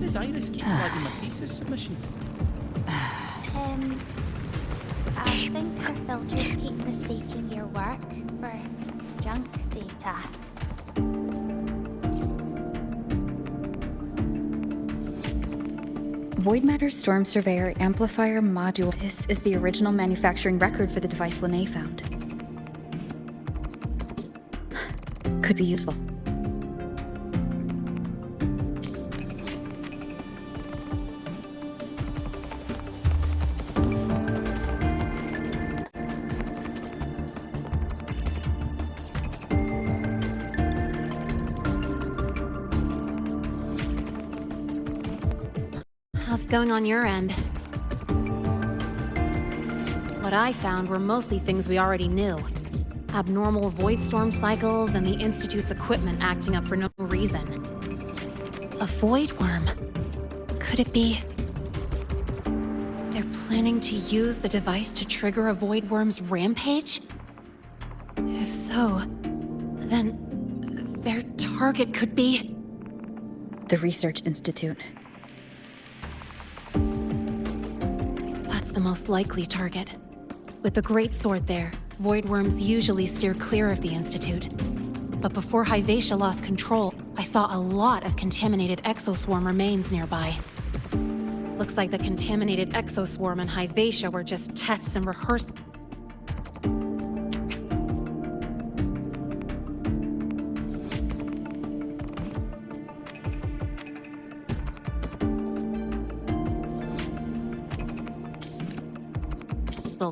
does Iris keep flagging my thesis submissions? I think her filters keep mistaking your work for junk data. Void Matter Storm Surveyor Amplifier Module. This is the original manufacturing record for the device Lene found. Could be useful. How's it going on your end? What I found were mostly things we already knew. Abnormal void storm cycles and the Institute's equipment acting up for no reason. A void worm? Could it be... they're planning to use the device to trigger a void worm's rampage? If so, then their target could be... The Research Institute. That's the most likely target. With the Great Sword there, void worms usually steer clear of the Institute. But before Hyvatia lost control, I saw a lot of contaminated exoswarm remains nearby. Looks like the contaminated exoswarm and Hyvatia were just tests and rehearsals.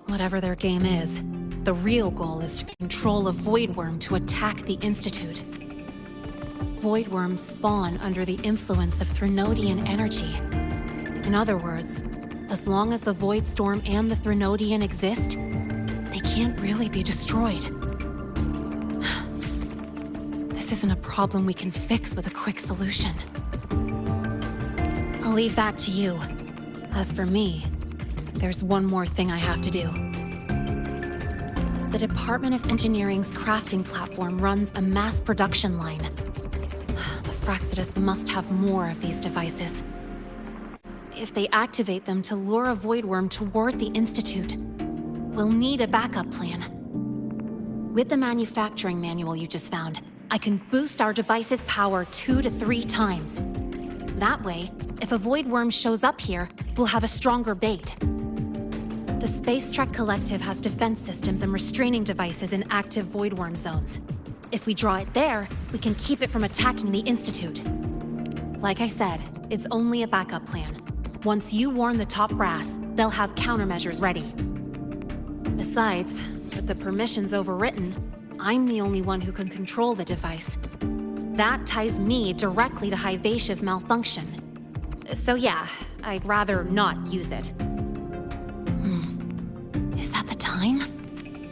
Whatever their game is, the real goal is to control a void worm to attack the Institute. Void worms spawn under the influence of Threnodian energy. In other words, as long as the Void Storm and the Threnodian exist, they can't really be destroyed. This isn't a problem we can fix with a quick solution. I'll leave that to you. As for me, there's one more thing I have to do. The Department of Engineering's crafting platform runs a mass production line. The Fraxidus must have more of these devices. If they activate them to lure a void worm toward the Institute, we'll need a backup plan. With the manufacturing manual you just found, I can boost our device's power 2 to 3 times. That way, if a void worm shows up here, we'll have a stronger bait. The Space Trek Collective has defense systems and restraining devices in active void worm zones. If we draw it there, we can keep it from attacking the Institute. Like I said, it's only a backup plan. Once you warn the top brass, they'll have countermeasures ready. Besides, with the permissions overwritten, I'm the only one who can control the device. That ties me directly to Hyvatia's malfunction. So yeah, I'd rather not use it. Is that the time?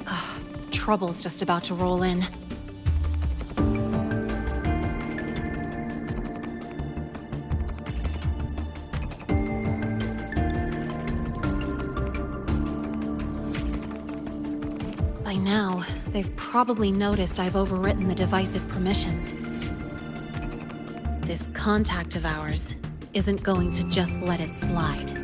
Ugh, trouble's just about to roll in. By now, they've probably noticed I've overwritten the device's permissions. This contact of ours isn't going to just let it slide.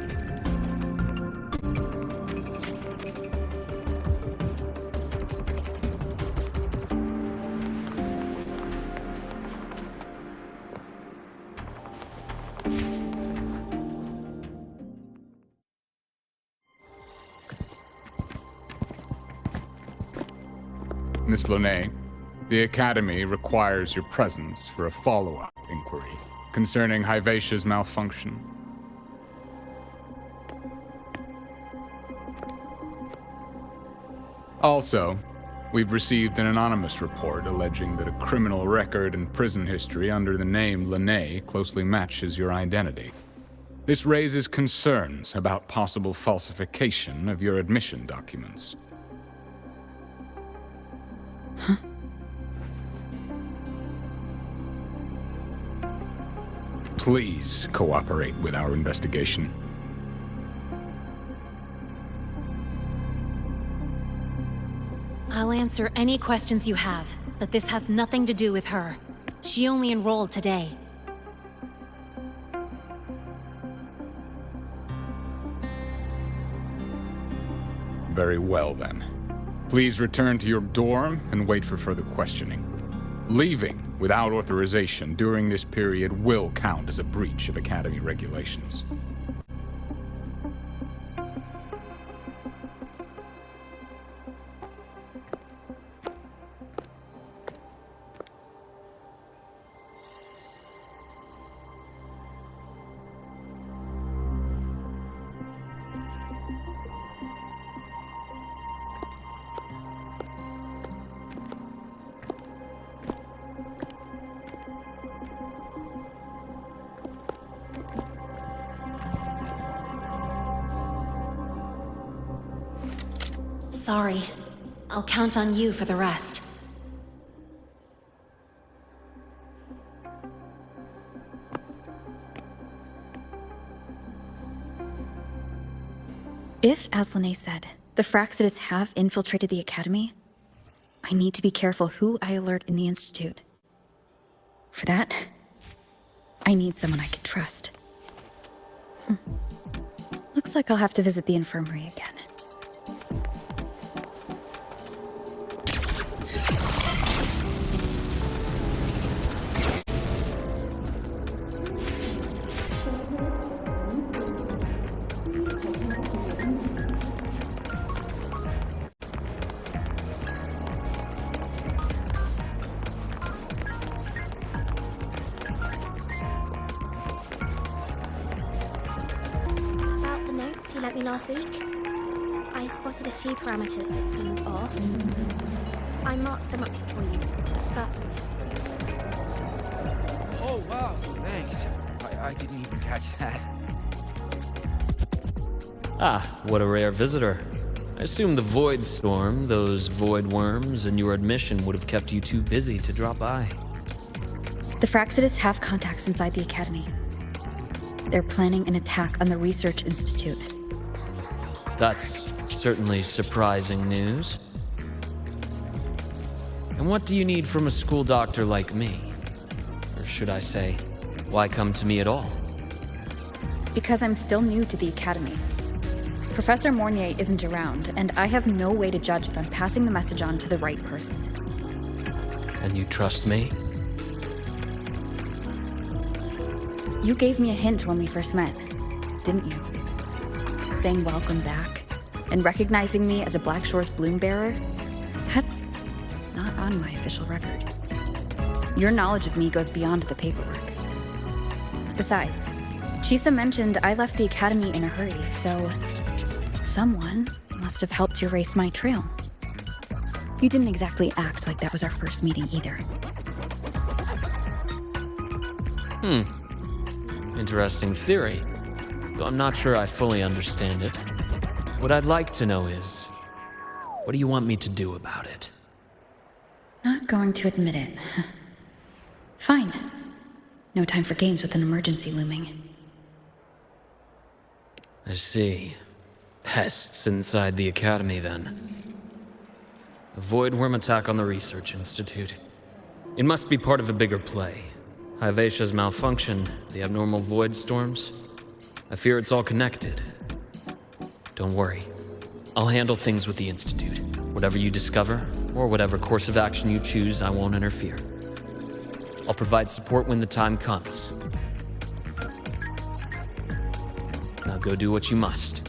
Miss Lene, the Academy requires your presence for a follow-up inquiry concerning Hyvatia's malfunction. Also, we've received an anonymous report alleging that a criminal record and prison history under the name Lene closely matches your identity. This raises concerns about possible falsification of your admission documents. Huh? Please cooperate with our investigation. I'll answer any questions you have, but this has nothing to do with her. She only enrolled today. Very well, then. Please return to your dorm and wait for further questioning. Leaving without authorization during this period will count as a breach of Academy regulations. Sorry. I'll count on you for the rest. If, as Lene said, the Fractious have infiltrated the Academy, I need to be careful who I alert in the Institute. For that, I need someone I can trust. Looks like I'll have to visit the infirmary again. About the notes you lent me last week, I spotted a few parameters that seemed off. I marked them up for you, but Oh, wow, thanks. I didn't even catch that. Ah, what a rare visitor. I assume the Void Storm, those void worms, and your admission would have kept you too busy to drop by. The Fractious have contacts inside the Academy. They're planning an attack on the Research Institute. That's certainly surprising news. And what do you need from a school doctor like me? Or should I say, why come to me at all? Because I'm still new to the Academy. Professor Mornier isn't around, and I have no way to judge if I'm passing the message on to the right person. And you trust me? You gave me a hint when we first met, didn't you? Saying welcome back, and recognizing me as a Black Shore's bloom bearer? That's not on my official record. Your knowledge of me goes beyond the paperwork. Besides, Chisa mentioned I left the Academy in a hurry, so someone must have helped you erase my trail. You didn't exactly act like that was our first meeting either. Interesting theory, though I'm not sure I fully understand it. What I'd like to know is, what do you want me to do about it? Not going to admit it. Fine. No time for games with an emergency looming. I see. Pests inside the Academy, then. A void worm attack on the Research Institute. It must be part of a bigger play. Hyvatia's malfunction, the abnormal void storms. I fear it's all connected. Don't worry. I'll handle things with the Institute. Whatever you discover, or whatever course of action you choose, I won't interfere. I'll provide support when the time comes. Now go do what you must.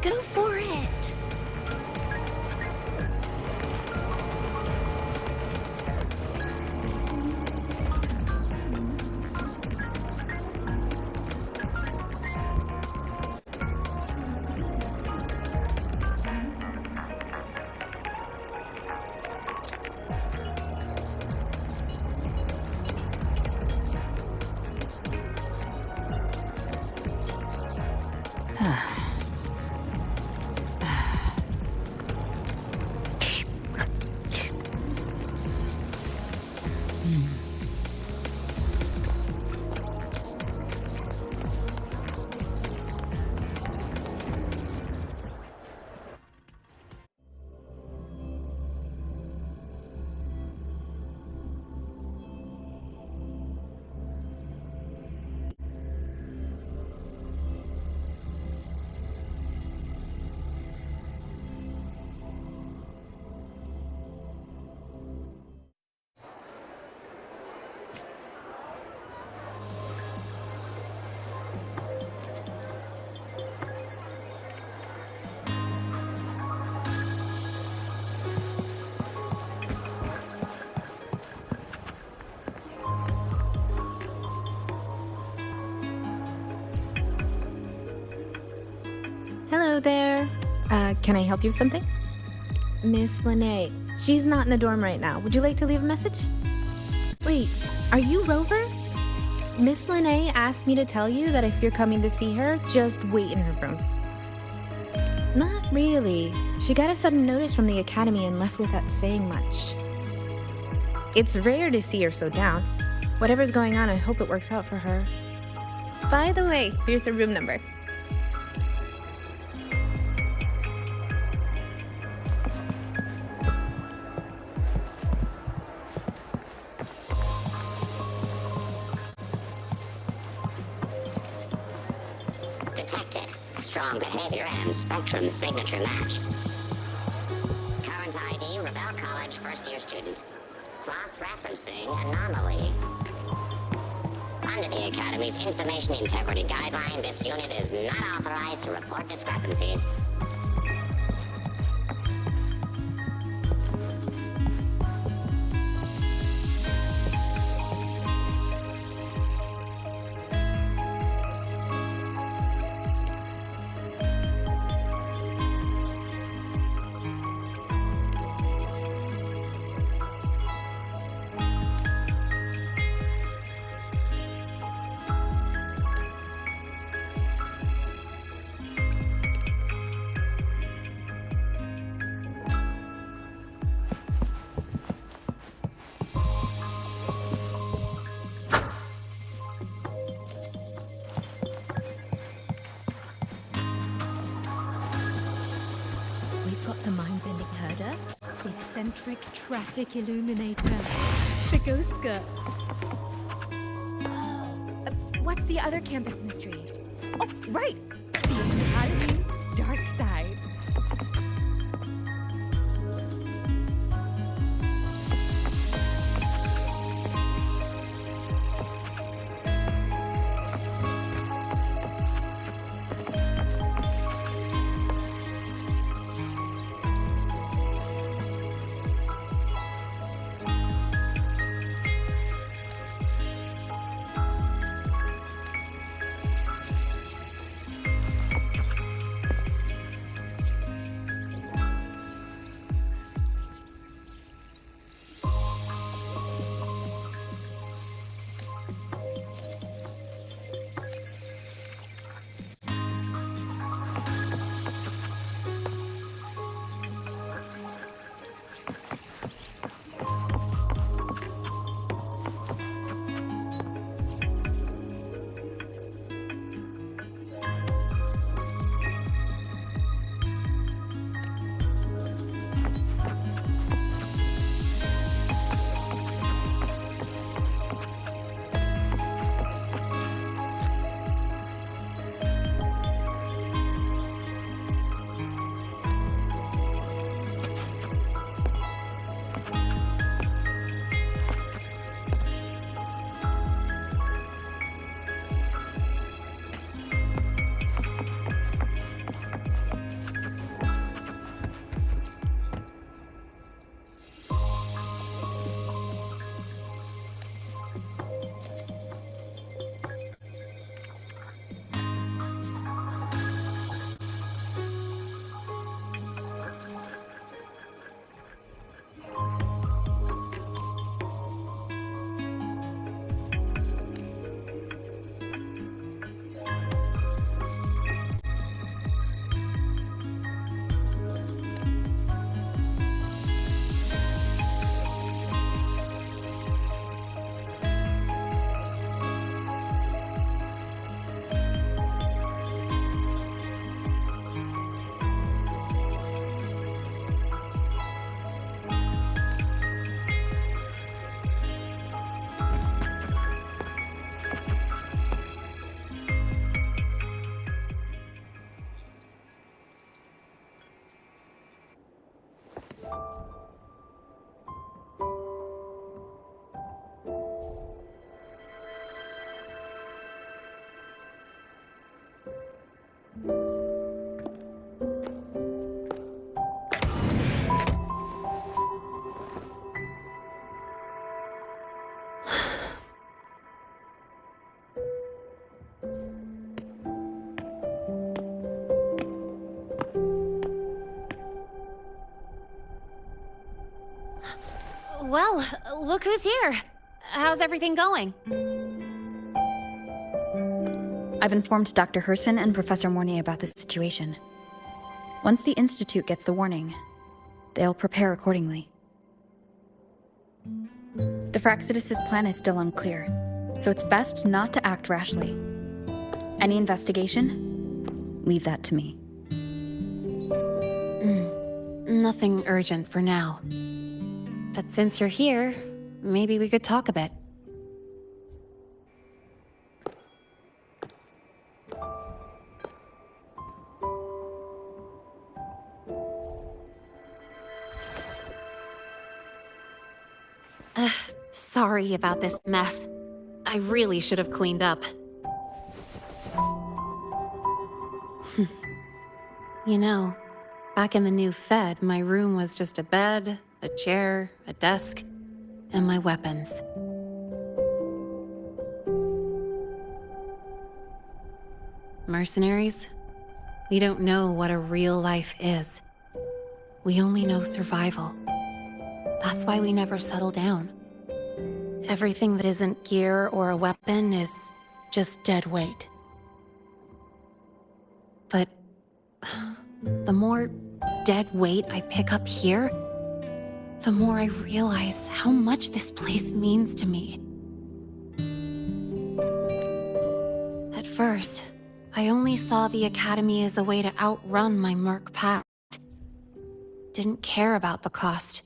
Go for it! Hello there. Can I help you with something? Miss Lene. She's not in the dorm right now. Would you like to leave a message? Wait, are you Rover? Miss Lene asked me to tell you that if you're coming to see her, just wait in her room. Not really. She got a sudden notice from the academy and left without saying much. It's rare to see her so down. Whatever's going on, I hope it works out for her. By the way, here's her room number. Detected. Strong behavior and spectrum signature match. Current ID, Rebel College first-year student. Cross-referencing anomaly. Under the Academy's Information Integrity Guideline, this unit is not authorized to report discrepancies. We've got the mind-bending herder, the eccentric traffic illuminator, the ghost girl. What's the other campus mystery? Oh, right! The Academy's dark side. Well, look who's here. How's everything going? I've informed Dr. Herson and Professor Mornay about this situation. Once the Institute gets the warning, they'll prepare accordingly. The Frostlands' plan is still unclear, so it's best not to act rashly. Any investigation? Leave that to me. Nothing urgent for now. But since you're here, maybe we could talk a bit. Sorry about this mess. I really should have cleaned up. You know, back in the new Fed, my room was just a bed, a chair, a desk, and my weapons. Mercenaries? We don't know what a real life is. We only know survival. That's why we never settle down. Everything that isn't gear or a weapon is just dead weight. But the more dead weight I pick up here, the more I realize how much this place means to me. At first, I only saw the Academy as a way to outrun my merc past. Didn't care about the cost.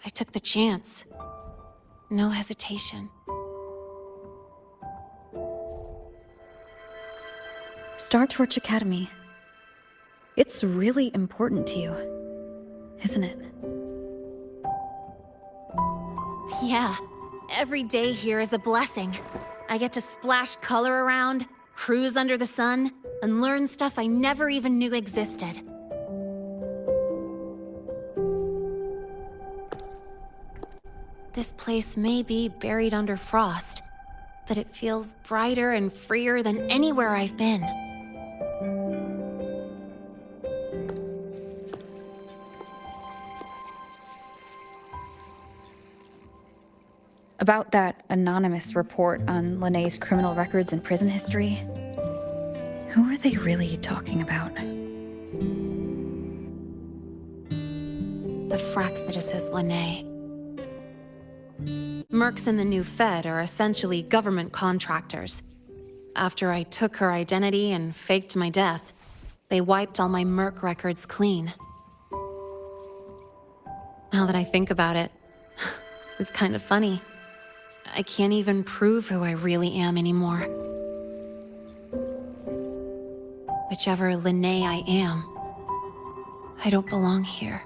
I took the chance. No hesitation. Star Torch Academy. It's really important to you, isn't it? Yeah, every day here is a blessing. I get to splash color around, cruise under the sun, and learn stuff I never even knew existed. This place may be buried under frost, but it feels brighter and freer than anywhere I've been. About that anonymous report on Linnéa's criminal records and prison history, who are they really talking about? The Frostlands' Linné. Mercs in the new Fed are essentially government contractors. After I took her identity and faked my death, they wiped all my merc records clean. Now that I think about it, it's kind of funny. I can't even prove who I really am anymore. Whichever Linné I am, I don't belong here.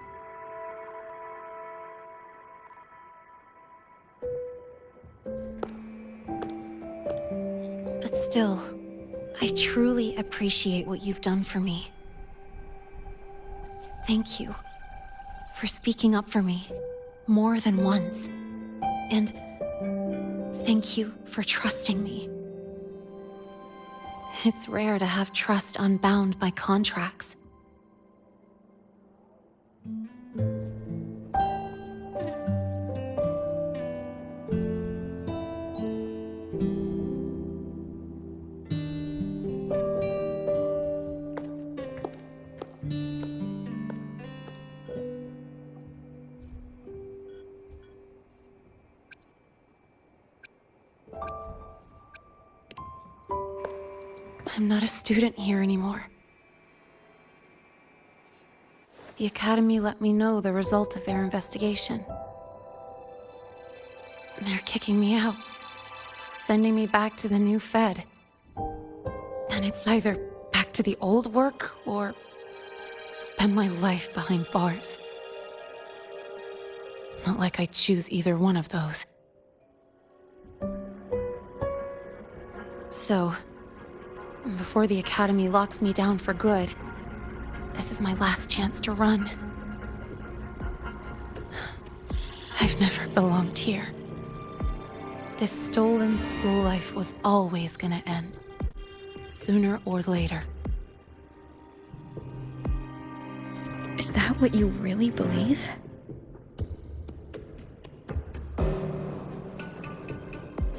But still, I truly appreciate what you've done for me. Thank you for speaking up for me more than once. And thank you for trusting me. It's rare to have trust unbound by contracts. I'm not a student here anymore. The Academy let me know the result of their investigation. They're kicking me out, sending me back to the new Fed. And it's either back to the old work or spend my life behind bars. Not like I choose either one of those. So, before the Academy locks me down for good, this is my last chance to run. I've never belonged here. This stolen school life was always gonna end, sooner or later. Is that what you really believe?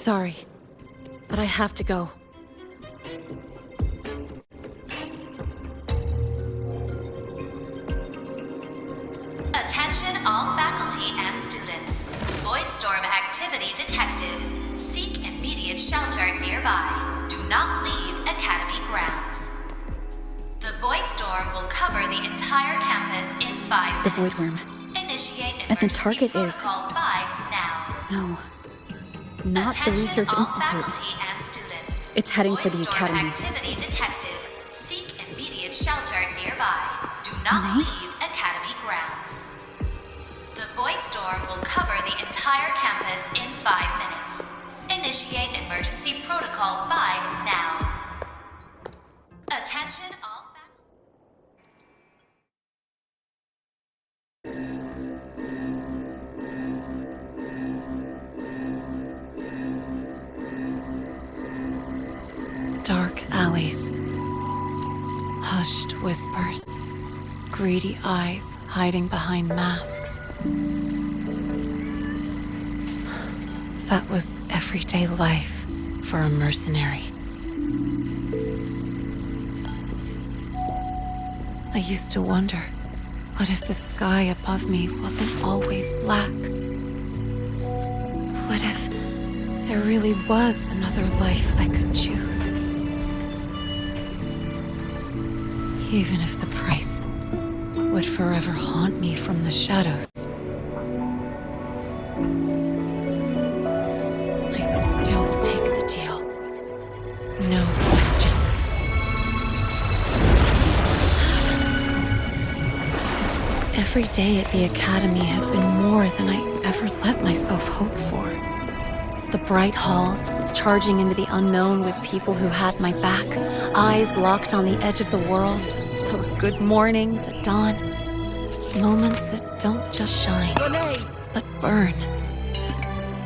Sorry, but I have to go. Attention all faculty and students. Voidstorm activity detected. Seek immediate shelter nearby. Do not leave Academy grounds. The Voidstorm will cover the entire campus in 5 The minutes. Voidworm. Initiate And the emergency target is- protocol 5 now. No. Not the Attention Research all Institute. faculty and students. It's heading for the Voidstorm Academy. activity detected. Seek immediate shelter nearby. Do not Renee? leave Academy grounds. The Voidstorm will cover the entire campus in 5 minutes. Initiate emergency protocol 5 now. Attention all faculty. Dark alleys. Hushed whispers. Greedy eyes hiding behind masks. That was everyday life for a mercenary. I used to wonder, what if the sky above me wasn't always black? What if there really was another life I could choose? Even if the price would forever haunt me from the shadows. I'd still take the deal. No question. Every day at the Academy has been more than I ever let myself hope for. The bright halls, charging into the unknown with people who had my back, eyes locked on the edge of the world, those good mornings at dawn. Moments that don't just shine, but burn.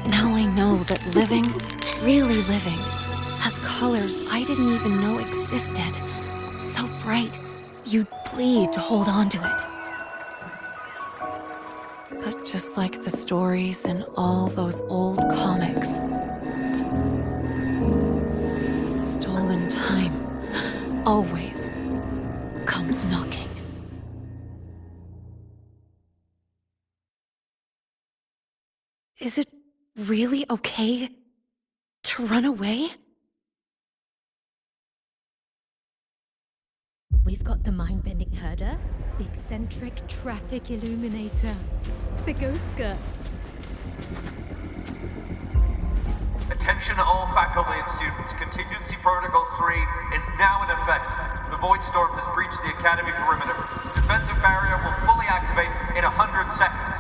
Now I know that living, really living, has colors I didn't even know existed. So bright, you'd bleed to hold on to it. But just like the stories in all those old comics, stolen time always comes knocking. Is it really okay to run away? We've got the mind-bending herder, the eccentric traffic illuminator, the ghost girl. Attention all faculty and students. Contingency Protocol 3 is now in effect. The Voidstorm has breached the Academy perimeter. Defensive barrier will fully activate in 100 seconds.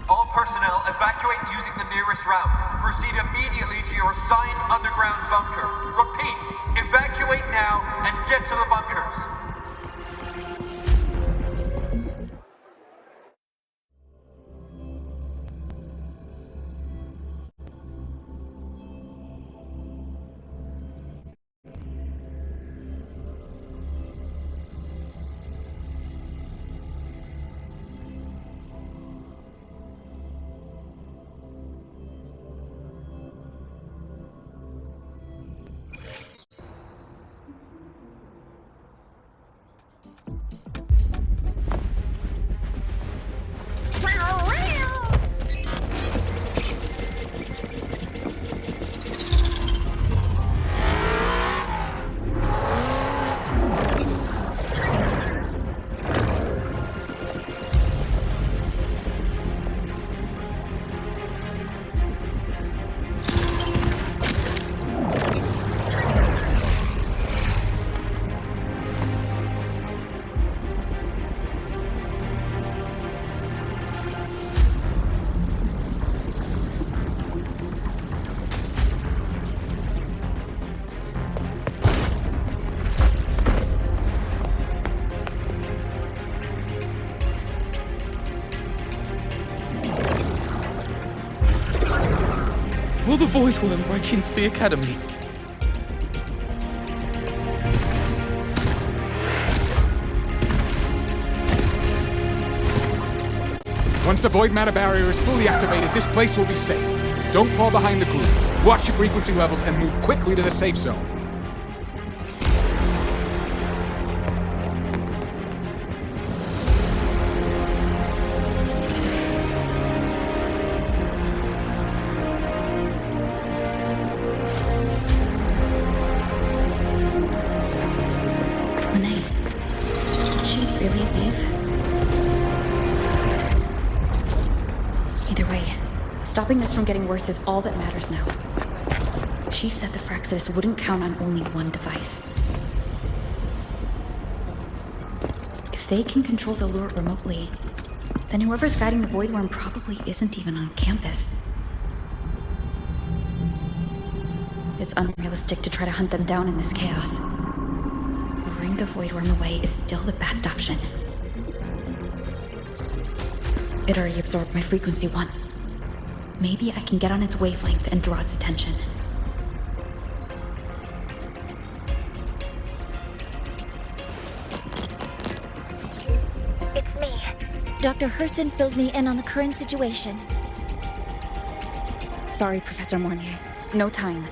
All personnel evacuate using the nearest route. Proceed immediately to your assigned underground bunker. Repeat, evacuate now and get to the bunkers. Will the Voidworm break into the Academy? Once the void matter barrier is fully activated, this place will be safe. Don't fall behind the group. Watch your frequency levels and move quickly to the safe zone. Lene, did she really leave? Either way, stopping this from getting worse is all that matters now. She said the Fraxis wouldn't count on only one device. If they can control the lure remotely, then whoever's guiding the Void Worm probably isn't even on campus. It's unrealistic to try to hunt them down in this chaos. Luring the Void Worm away is still the best option. It already absorbed my frequency once. Maybe I can get on its wavelength and draw its attention. It's me. Dr. Herson filled me in on the current situation. Sorry, Professor Mornier. No time.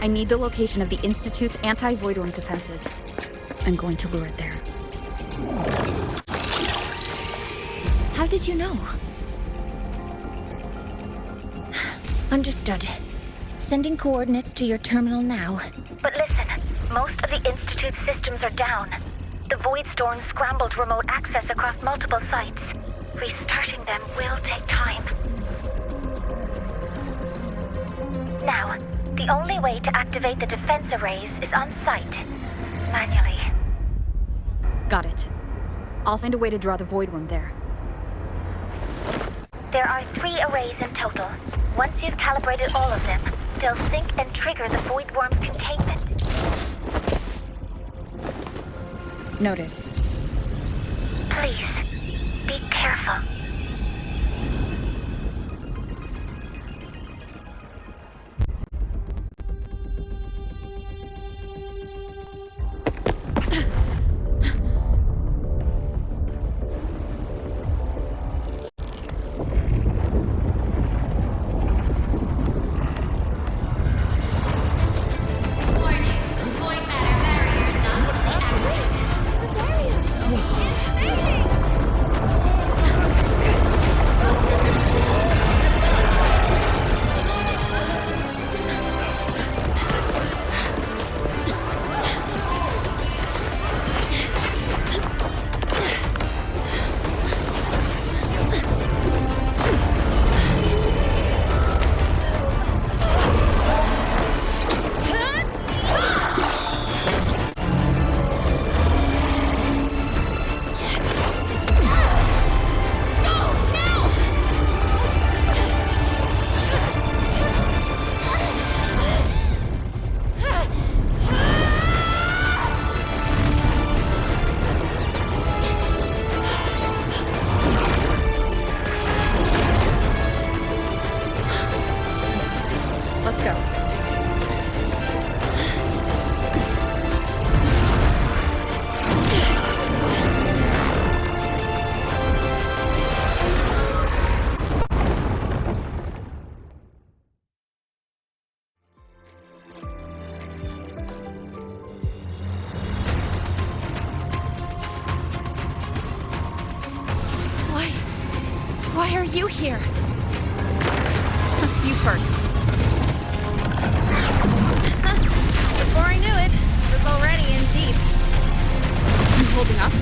I need the location of the Institute's anti-Void Worm defenses. I'm going to lure it there. How did you know? Understood. Sending coordinates to your terminal now. But listen, most of the Institute's systems are down. The Void Storm scrambled remote access across multiple sites. Restarting them will take time. Now, the only way to activate the defense arrays is on site, manually. Got it. I'll find a way to draw the Void Worm there. There are 3 arrays in total. Once you've calibrated all of them, they'll sync and trigger the Void Worm's containment. Noted. Please, be careful. Let's go. Why are you here? You first. Before I knew it, I was already in deep. You holding up?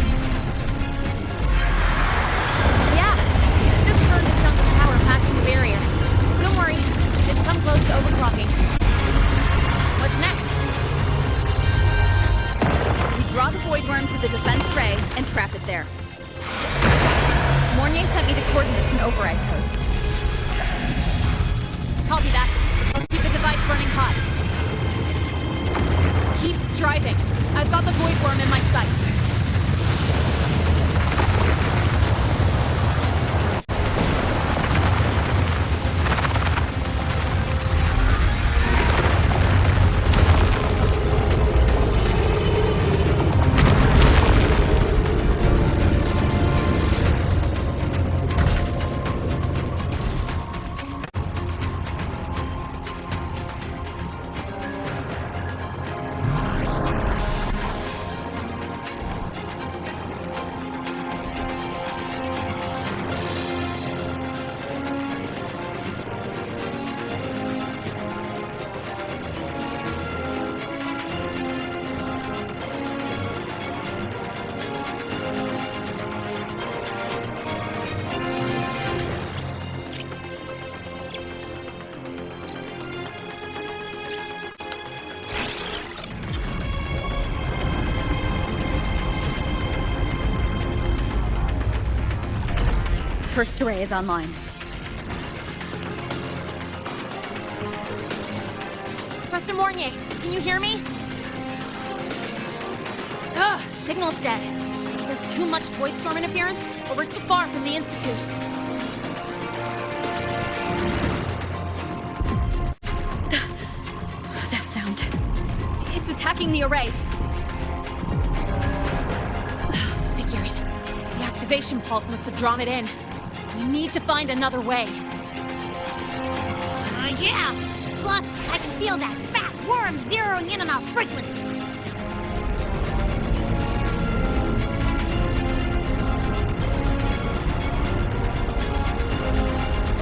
Yeah, I just burned a chunk of power patching the barrier. Don't worry, didn't come close to overclocking. What's next? We draw the Void Worm to the defense array and trap it there. Mornier sent me the coordinates and override codes. Copy that. I'll keep the device running hot. Keep driving. I've got the Void Worm in my sights. First array is online. Professor Mornier, can you hear me? Ugh, signal's dead. Either too much void storm interference, or we're too far from the Institute. That sound. It's attacking the array. Figures. The activation pulse must have drawn it in. We need to find another way. Yeah! Plus, I can feel that fat worm zeroing in on our frequency.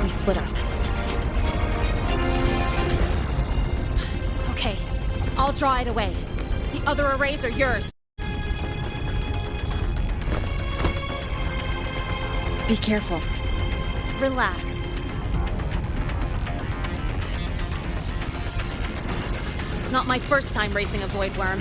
We split up. Okay, I'll draw it away. The other arrays are yours. Be careful. Relax. It's not my first time racing a void worm.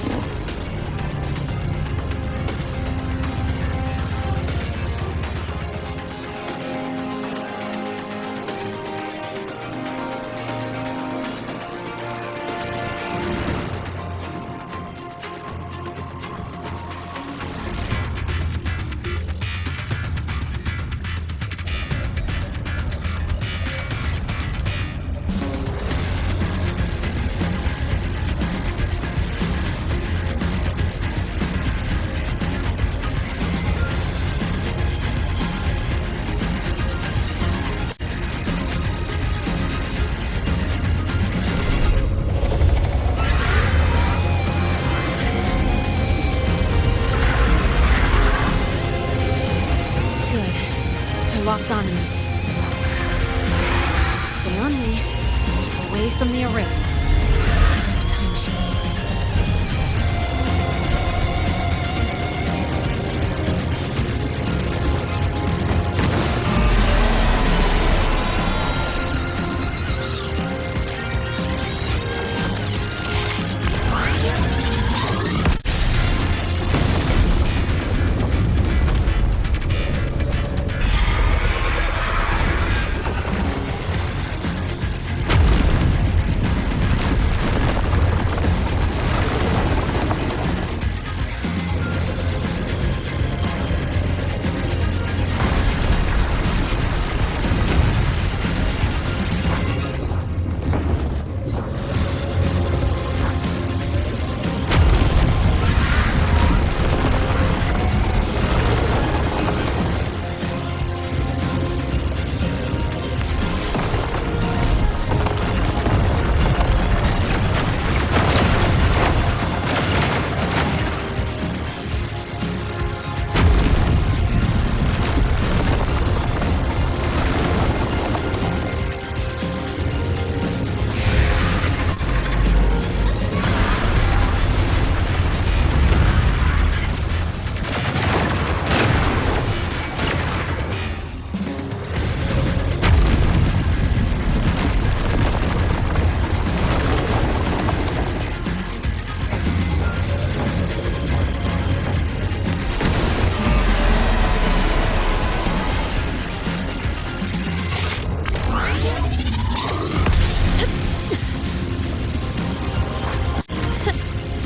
Locked on me. Just stay on me. Keep away from the arrays. Give her the time she needs.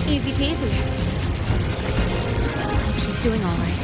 Easy peasy. Hope she's doing all right.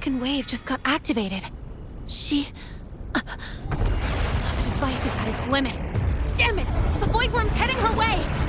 second wave just got activated. The device is at its limit. Damn it! The Void Worm's heading her way!